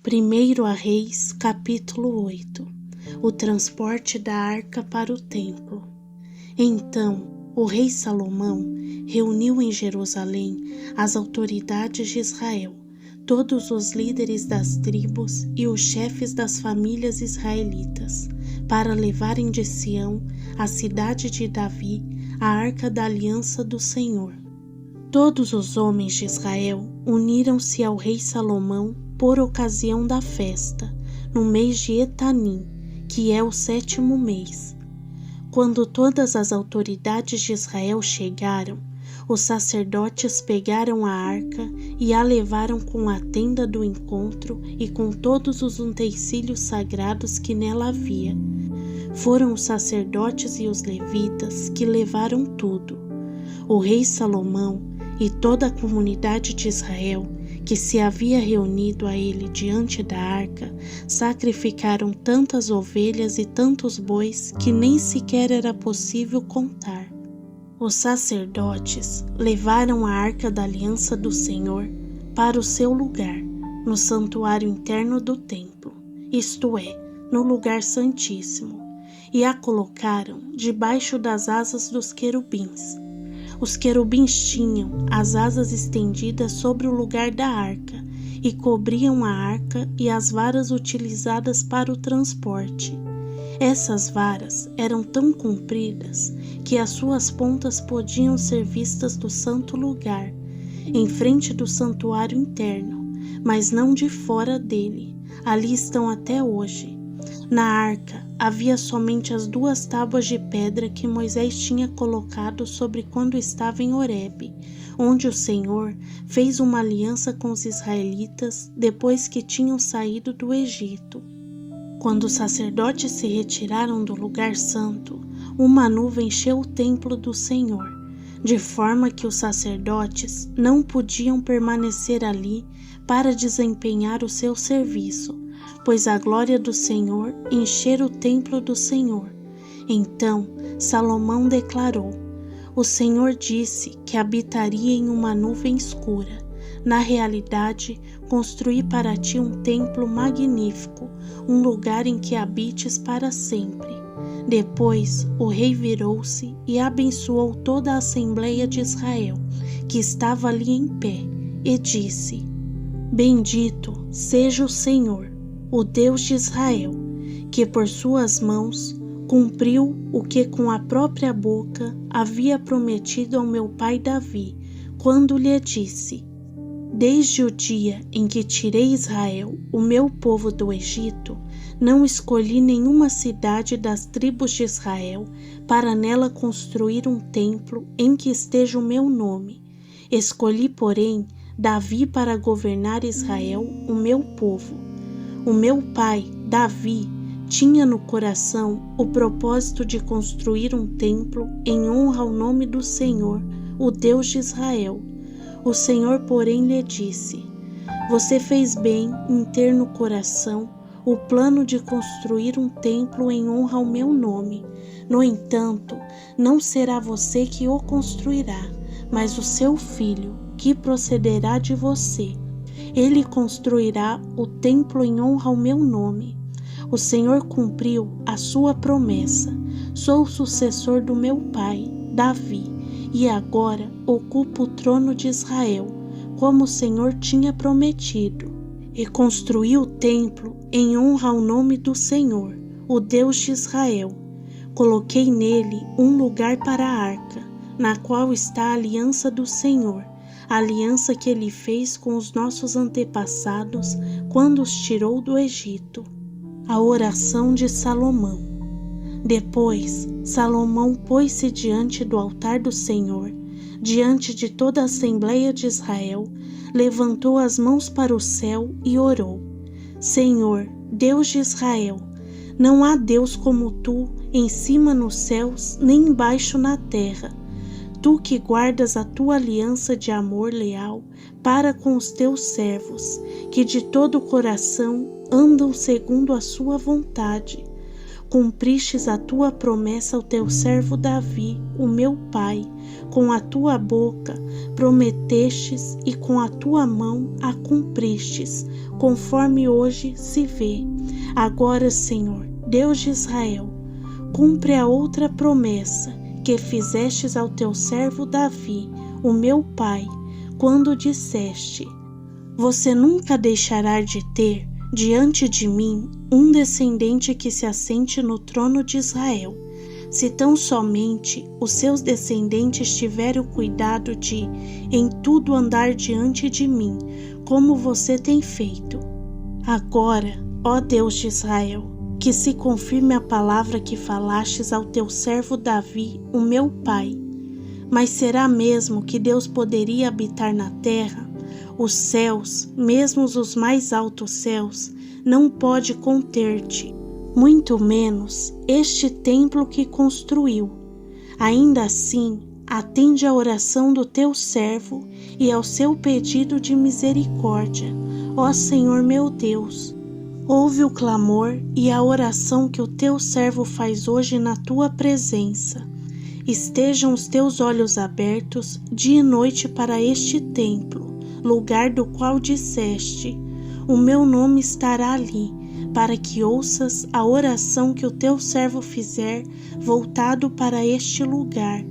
1 a Reis, capítulo 8. O transporte da arca para o templo. Então, o rei Salomão reuniu em Jerusalém as autoridades de Israel, todos os líderes das tribos e os chefes das famílias israelitas, para levarem de Sião, a cidade de Davi, a arca da aliança do Senhor. Todos os homens de Israel uniram-se ao rei Salomão por ocasião da festa, no mês de Etanim, que é o 7º mês. Quando todas as autoridades de Israel chegaram, os sacerdotes pegaram a arca e a levaram com a tenda do encontro e com todos os utensílios sagrados que nela havia. Foram os sacerdotes e os levitas que levaram tudo. O rei Salomão e toda a comunidade de Israel, que se havia reunido a ele diante da arca, sacrificaram tantas ovelhas e tantos bois que nem sequer era possível contar. Os sacerdotes levaram a arca da aliança do Senhor para o seu lugar, no santuário interno do templo, isto é, no lugar santíssimo, e a colocaram debaixo das asas dos querubins. Os querubins tinham as asas estendidas sobre o lugar da arca e cobriam a arca e as varas utilizadas para o transporte. Essas varas eram tão compridas que as suas pontas podiam ser vistas do santo lugar, em frente do santuário interno, mas não de fora dele. Ali estão até hoje. Na arca havia somente as 2 tábuas de pedra que Moisés tinha colocado sobre quando estava em Horebe, onde o Senhor fez uma aliança com os israelitas depois que tinham saído do Egito. Quando os sacerdotes se retiraram do lugar santo, uma nuvem encheu o templo do Senhor, de forma que os sacerdotes não podiam permanecer ali para desempenhar o seu serviço, pois a glória do Senhor enchera o templo do Senhor. Então Salomão declarou: o Senhor disse que habitaria em uma nuvem escura. Na realidade, construí para ti um templo magnífico, um lugar em que habites para sempre. Depois o rei virou-se e abençoou toda a Assembleia de Israel, que estava ali em pé, e disse: Bendito seja o Senhor, o Deus de Israel, que por suas mãos cumpriu o que com a própria boca havia prometido ao meu pai Davi, quando lhe disse: Desde o dia em que tirei Israel, o meu povo do Egito, não escolhi nenhuma cidade das tribos de Israel para nela construir um templo em que esteja o meu nome. Escolhi, porém, Davi para governar Israel, o meu povo. O meu pai, Davi, tinha no coração o propósito de construir um templo em honra ao nome do Senhor, o Deus de Israel. O Senhor, porém, lhe disse: Você fez bem em ter no coração o plano de construir um templo em honra ao meu nome. No entanto, não será você que o construirá, mas o seu filho, que procederá de você. Ele construirá o templo em honra ao meu nome. O Senhor cumpriu a sua promessa. Sou o sucessor do meu pai, Davi, e agora ocupo o trono de Israel, como o Senhor tinha prometido. E construí o templo em honra ao nome do Senhor, o Deus de Israel. Coloquei nele um lugar para a arca, na qual está a aliança do Senhor, a aliança que ele fez com os nossos antepassados quando os tirou do Egito. A oração de Salomão. Depois, Salomão pôs-se diante do altar do Senhor, diante de toda a Assembleia de Israel, levantou as mãos para o céu e orou: Senhor, Deus de Israel, não há Deus como tu em cima nos céus, nem embaixo na terra. Tu que guardas a tua aliança de amor leal para com os teus servos, que de todo o coração andam segundo a sua vontade. Cumpristes a tua promessa ao teu servo Davi, o meu pai. Com a tua boca prometestes e com a tua mão a cumpristes, conforme hoje se vê. Agora, Senhor, Deus de Israel, cumpre a outra promessa que fizestes ao teu servo Davi, o meu pai, quando disseste: você nunca deixará de ter diante de mim um descendente que se assente no trono de Israel, se tão somente os seus descendentes tiverem o cuidado de em tudo andar diante de mim, como você tem feito. Agora, ó Deus de Israel, que se confirme a palavra que falastes ao teu servo Davi, o meu pai. Mas será mesmo que Deus poderia habitar na terra? Os céus, mesmo os mais altos céus, não pode conter-te, muito menos este templo que construiu. Ainda assim, atende à oração do teu servo e ao seu pedido de misericórdia, ó Senhor meu Deus. Ouve o clamor e a oração que o teu servo faz hoje na tua presença. Estejam os teus olhos abertos dia e noite para este templo, lugar do qual disseste: o meu nome estará ali, para que ouças a oração que o teu servo fizer voltado para este lugar.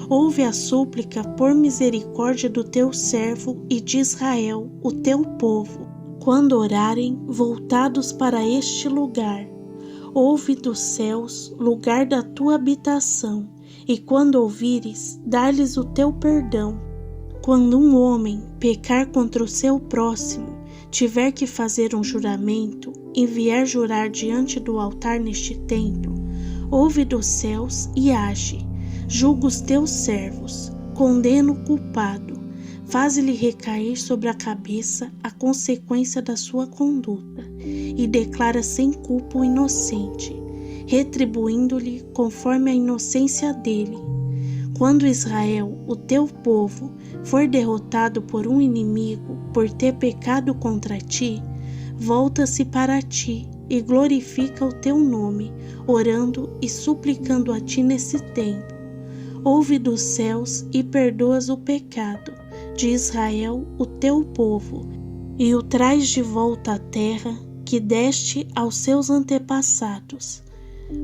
Ouve a súplica por misericórdia do teu servo e de Israel, o teu povo, quando orarem voltados para este lugar. Ouve dos céus, lugar da tua habitação, e quando ouvires, dá-lhes o teu perdão. Quando um homem pecar contra o seu próximo, tiver que fazer um juramento e vier jurar diante do altar neste templo, ouve dos céus e age. Julga os teus servos, condena o culpado, faze-lhe recair sobre a cabeça a consequência da sua conduta e declara sem culpa o inocente, retribuindo-lhe conforme a inocência dele. Quando Israel, o teu povo, for derrotado por um inimigo por ter pecado contra ti, volta-se para ti e glorifica o teu nome, orando e suplicando a ti nesse tempo. Ouve dos céus e perdoas o pecado de Israel, o teu povo, e o traz de volta à terra que deste aos seus antepassados.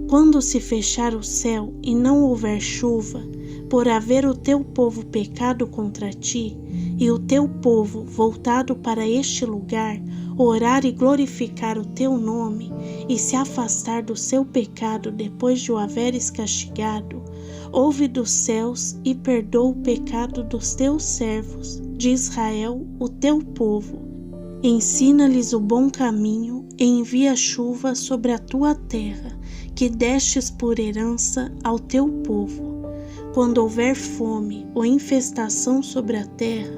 Quando se fechar o céu e não houver chuva, por haver o teu povo pecado contra ti, e o teu povo voltado para este lugar, orar e glorificar o teu nome, e se afastar do seu pecado depois de o haveres castigado, ouve dos céus e perdoa o pecado dos teus servos, de Israel, o teu povo. Ensina-lhes o bom caminho e envia chuva sobre a tua terra, que destes por herança ao teu povo. Quando houver fome ou infestação sobre a terra,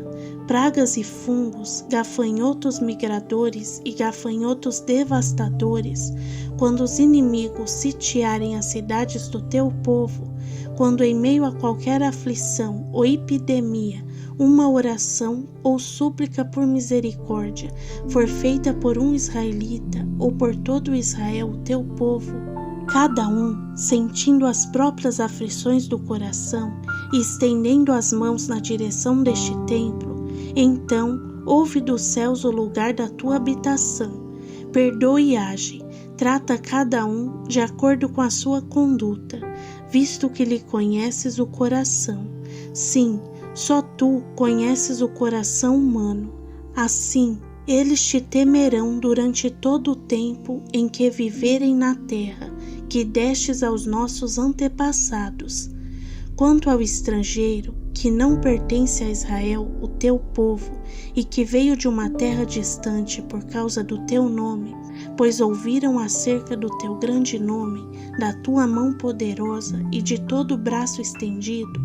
pragas e fungos, gafanhotos migradores e gafanhotos devastadores, quando os inimigos sitiarem as cidades do teu povo, quando em meio a qualquer aflição ou epidemia, uma oração ou súplica por misericórdia for feita por um israelita ou por todo Israel, o teu povo, cada um sentindo as próprias aflições do coração e estendendo as mãos na direção deste templo, então ouve dos céus o lugar da tua habitação, perdoa e age, trata cada um de acordo com a sua conduta, visto que lhe conheces o coração. Sim, só tu conheces o coração humano. Assim, eles te temerão durante todo o tempo em que viverem na terra, que destes aos nossos antepassados. Quanto ao estrangeiro, que não pertence a Israel, o teu povo, e que veio de uma terra distante por causa do teu nome, pois ouviram acerca do teu grande nome, da tua mão poderosa e de todo o braço estendido,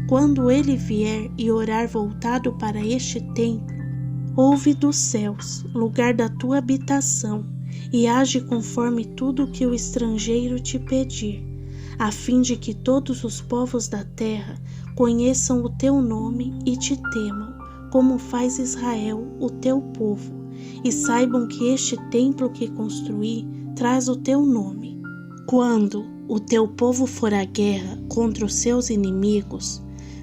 quando ele vier e orar voltado para este templo, ouve dos céus, lugar da tua habitação, e age conforme tudo que o estrangeiro te pedir, a fim de que todos os povos da terra conheçam o teu nome e te temam, como faz Israel, o teu povo, e saibam que este templo que construí traz o teu nome. Quando o teu povo for à guerra contra os seus inimigos,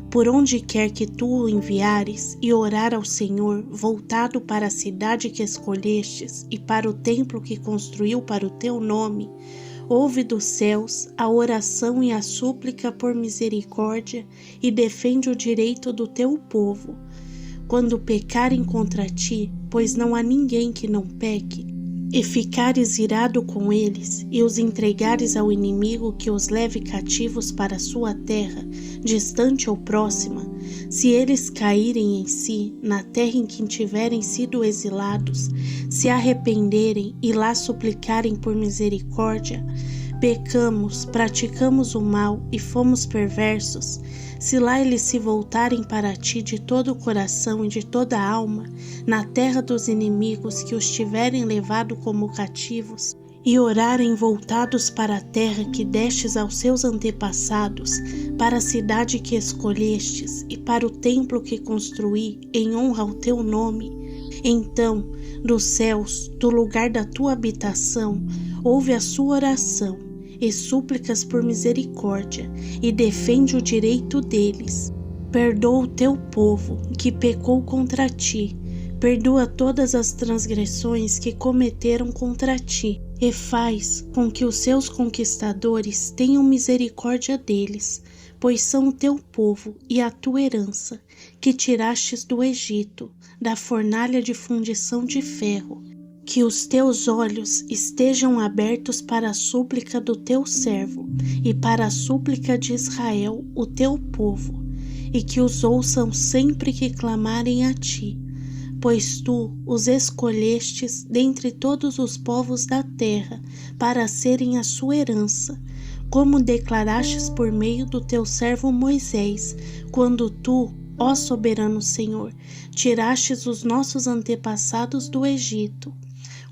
por onde quer que tu o enviares, e orar ao Senhor, voltado para a cidade que escolhestes e para o templo que construiu para o teu nome, ouve dos céus a oração e a súplica por misericórdia e defende o direito do teu povo. Quando pecarem contra ti, pois não há ninguém que não peque, e ficares irado com eles, e os entregares ao inimigo que os leve cativos para a sua terra, distante ou próxima, se eles caírem em si, na terra em que tiverem sido exilados, se arrependerem e lá suplicarem por misericórdia, pecamos, praticamos o mal e fomos perversos, se lá eles se voltarem para ti de todo o coração e de toda a alma, na terra dos inimigos que os tiverem levado como cativos, e orarem voltados para a terra que destes aos seus antepassados, para a cidade que escolhestes e para o templo que construí em honra ao teu nome, então, dos céus, do lugar da tua habitação, ouve a sua oração e súplicas por misericórdia, e defende o direito deles. Perdoa o teu povo, que pecou contra ti, perdoa todas as transgressões que cometeram contra ti, e faz com que os seus conquistadores tenham misericórdia deles, pois são o teu povo e a tua herança, que tirastes do Egito, da fornalha de fundição de ferro. Que os teus olhos estejam abertos para a súplica do teu servo e para a súplica de Israel, o teu povo, e que os ouçam sempre que clamarem a ti, pois tu os escolhestes dentre todos os povos da terra para serem a sua herança, como declarastes por meio do teu servo Moisés, quando tu, ó soberano Senhor, tirastes os nossos antepassados do Egito.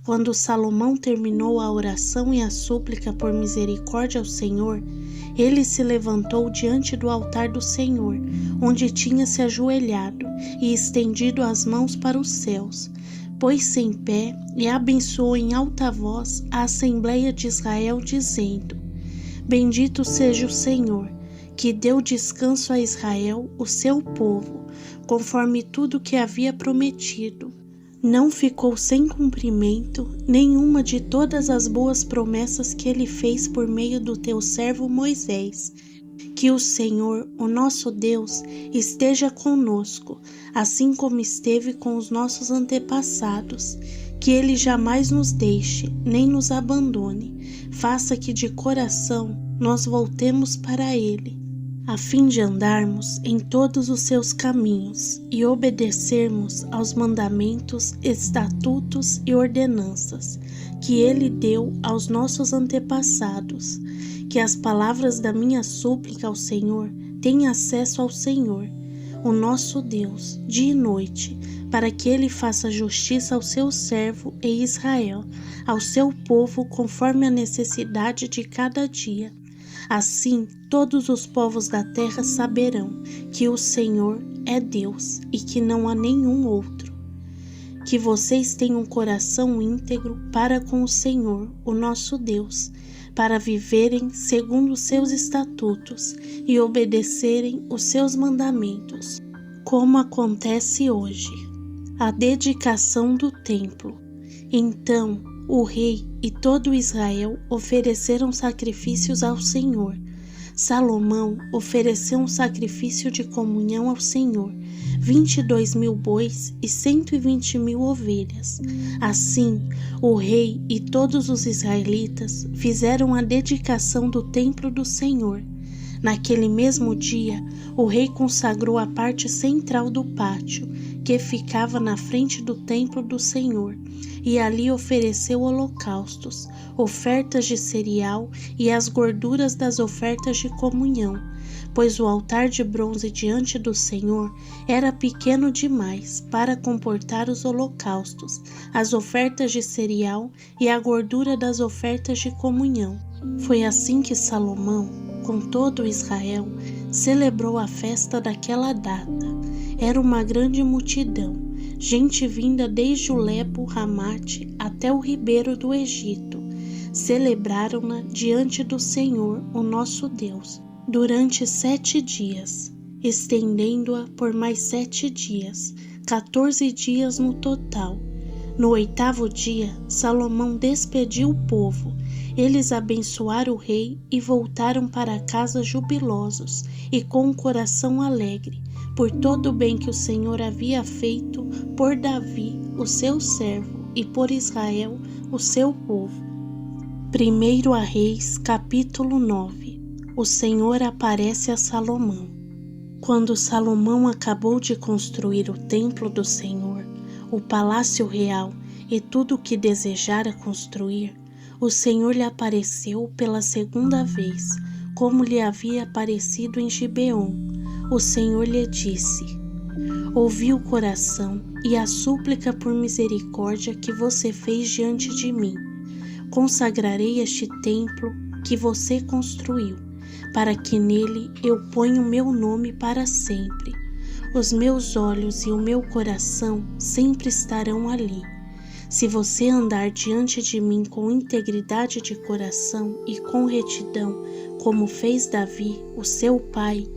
Quando Salomão terminou a oração e a súplica por misericórdia ao Senhor, ele se levantou diante do altar do Senhor, onde tinha se ajoelhado e estendido as mãos para os céus, pôs-se em pé e abençoou em alta voz a Assembleia de Israel, dizendo: Bendito seja o Senhor, que deu descanso a Israel, o seu povo, conforme tudo que havia prometido. Não ficou sem cumprimento nenhuma de todas as boas promessas que ele fez por meio do teu servo Moisés. Que o Senhor, o nosso Deus, esteja conosco, assim como esteve com os nossos antepassados. Que ele jamais nos deixe, nem nos abandone. Faça que de coração nós voltemos para ele, a fim de andarmos em todos os seus caminhos e obedecermos aos mandamentos, estatutos e ordenanças que ele deu aos nossos antepassados. Que as palavras da minha súplica ao Senhor tenham acesso ao Senhor, o nosso Deus, dia e noite, para que ele faça justiça ao seu servo e Israel, ao seu povo, conforme a necessidade de cada dia. Assim, todos os povos da terra saberão que o Senhor é Deus e que não há nenhum outro. Que vocês tenham um coração íntegro para com o Senhor, o nosso Deus, para viverem segundo os seus estatutos e obedecerem os seus mandamentos, como acontece hoje. A dedicação do templo. Então, o rei e todo Israel ofereceram sacrifícios ao Senhor. Salomão ofereceu um sacrifício de comunhão ao Senhor, 22.000 bois e 120.000 ovelhas. Assim, o rei e todos os israelitas fizeram a dedicação do templo do Senhor. Naquele mesmo dia, o rei consagrou a parte central do pátio, que ficava na frente do templo do Senhor, e ali ofereceu holocaustos, ofertas de cereal e as gorduras das ofertas de comunhão, pois o altar de bronze diante do Senhor era pequeno demais para comportar os holocaustos, as ofertas de cereal e a gordura das ofertas de comunhão. Foi assim que Salomão, com todo Israel, celebrou a festa daquela data. Era uma grande multidão, gente vinda desde o Lebo Ramate até o ribeiro do Egito. celebraram-na diante do Senhor, o nosso Deus, durante 7 dias, estendendo-a por mais 7 dias, 14 dias no total. No 8º dia, Salomão despediu o povo. Eles abençoaram o rei e voltaram para casa jubilosos e com o coração alegre, por todo o bem que o Senhor havia feito por Davi, o seu servo, e por Israel, o seu povo. 1 Reis, capítulo 9. O Senhor aparece a Salomão. Quando Salomão acabou de construir o templo do Senhor, o palácio real e tudo o que desejara construir, o Senhor lhe apareceu pela 2ª vez, como lhe havia aparecido em Gibeon. O Senhor lhe disse: ouvi o coração e a súplica por misericórdia que você fez diante de mim. Consagrarei este templo que você construiu, para que nele eu ponha o meu nome para sempre. Os meus olhos e o meu coração sempre estarão ali. Se você andar diante de mim com integridade de coração e com retidão, como fez Davi, o seu pai,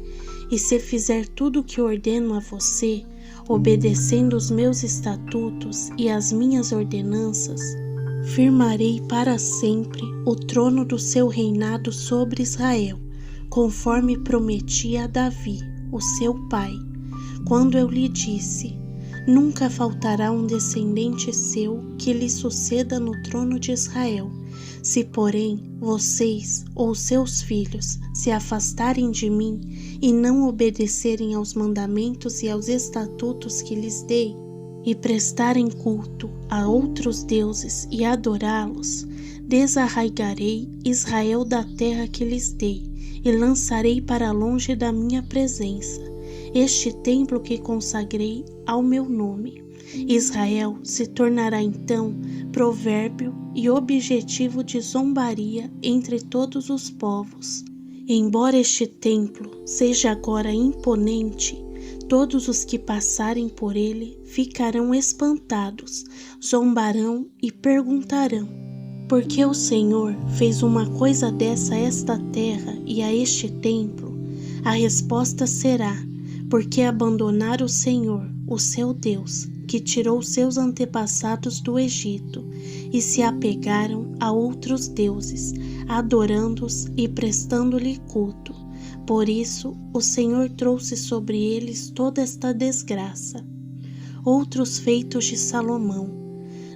e se fizer tudo o que ordeno a você, obedecendo os meus estatutos e as minhas ordenanças, firmarei para sempre o trono do seu reinado sobre Israel, conforme prometi a Davi, o seu pai, quando eu lhe disse: nunca faltará um descendente seu que lhe suceda no trono de Israel. Se, porém, vocês ou seus filhos se afastarem de mim e não obedecerem aos mandamentos e aos estatutos que lhes dei, e prestarem culto a outros deuses e adorá-los, desarraigarei Israel da terra que lhes dei e lançarei para longe da minha presença este templo que consagrei ao meu nome. Israel se tornará então provérbio e objetivo de zombaria entre todos os povos. Embora este templo seja agora imponente, todos os que passarem por ele ficarão espantados, zombarão e perguntarão: por que o Senhor fez uma coisa dessa a esta terra e a este templo? A resposta será: porque abandonaram o Senhor, o seu Deus, que tirou seus antepassados do Egito, e se apegaram a outros deuses, adorando-os e prestando-lhe culto. Por isso, o Senhor trouxe sobre eles toda esta desgraça. Outros feitos de Salomão.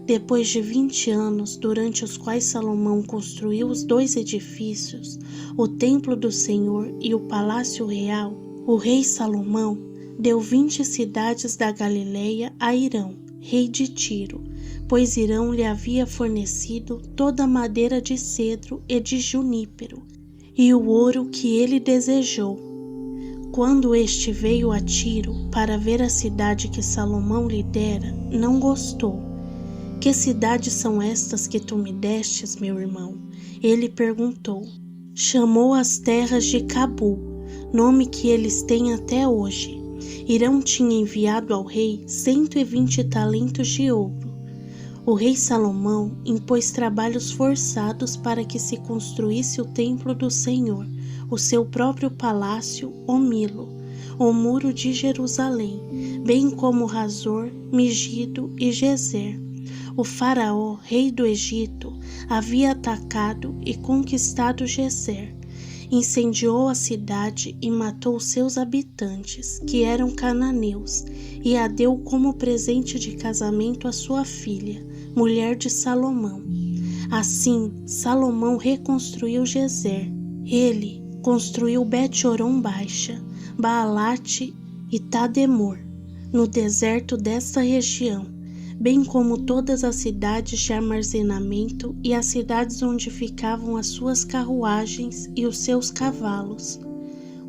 Depois de 20 anos, durante os quais Salomão construiu os 2 edifícios, o templo do Senhor e o palácio real, o rei Salomão deu 20 cidades da Galileia a Hirão, rei de Tiro, pois Hirão lhe havia fornecido toda a madeira de cedro e de junípero, e o ouro que ele desejou. Quando este veio a Tiro para ver a cidade que Salomão lhe dera, não gostou. Que cidades são estas que tu me destes, meu irmão? Ele perguntou. Chamou as terras de Cabu, nome que eles têm até hoje. Hirão tinha enviado ao rei 120 talentos de ouro. O rei Salomão impôs trabalhos forçados para que se construísse o templo do Senhor, o seu próprio palácio, o Milo, o muro de Jerusalém, bem como Razor, Megido e Gezer. O faraó, rei do Egito, havia atacado e conquistado Gezer. Incendiou a cidade e matou seus habitantes, que eram cananeus, e a deu como presente de casamento à sua filha, mulher de Salomão. Assim, Salomão reconstruiu Gezer. Ele construiu Bet-Horon Baixa, Baalate e Tademor, no deserto desta região, bem como todas as cidades de armazenamento e as cidades onde ficavam as suas carruagens e os seus cavalos.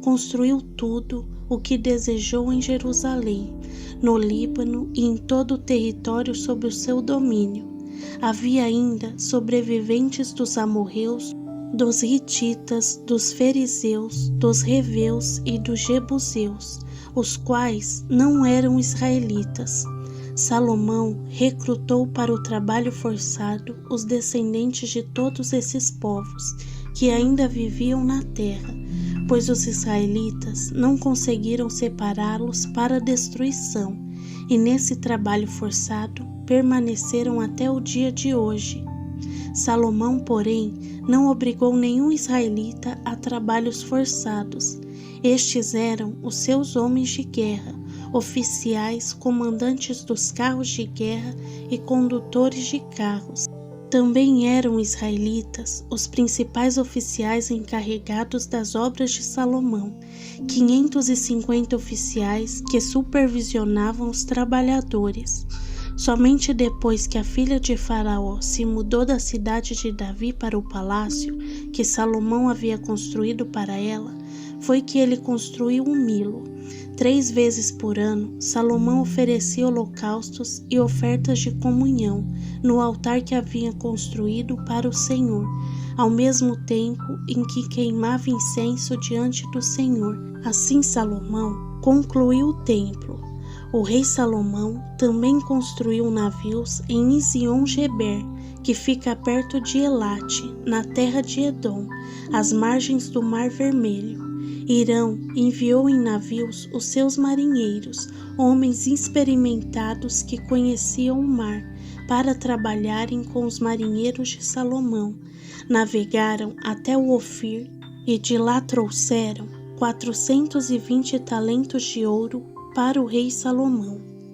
Construiu tudo o que desejou em Jerusalém, no Líbano e em todo o território sob o seu domínio. Havia ainda sobreviventes dos amorreus, dos hititas, dos fariseus, dos reveus e dos jebuseus, os quais não eram israelitas. Salomão recrutou para o trabalho forçado os descendentes de todos esses povos que ainda viviam na terra, pois os israelitas não conseguiram separá-los para a destruição, e nesse trabalho forçado permaneceram até o dia de hoje. Salomão, porém, não obrigou nenhum israelita a trabalhos forçados. Estes eram os seus homens de guerra, oficiais, comandantes dos carros de guerra e condutores de carros. Também eram israelitas os principais oficiais encarregados das obras de Salomão, 550 oficiais que supervisionavam os trabalhadores. Somente depois que a filha de Faraó se mudou da cidade de Davi para o palácio que Salomão havia construído para ela, foi que ele construiu um Milo. 3 vezes por ano, Salomão oferecia holocaustos e ofertas de comunhão no altar que havia construído para o Senhor, ao mesmo tempo em que queimava incenso diante do Senhor. Assim Salomão concluiu o templo. O rei Salomão também construiu navios em Ezion-Geber, que fica perto de Elate, na terra de Edom, às margens do Mar Vermelho. Hirão enviou em navios os seus marinheiros, homens experimentados que conheciam o mar, para trabalharem com os marinheiros de Salomão. Navegaram até o Ofir e de lá trouxeram 420 talentos de ouro para o rei Salomão.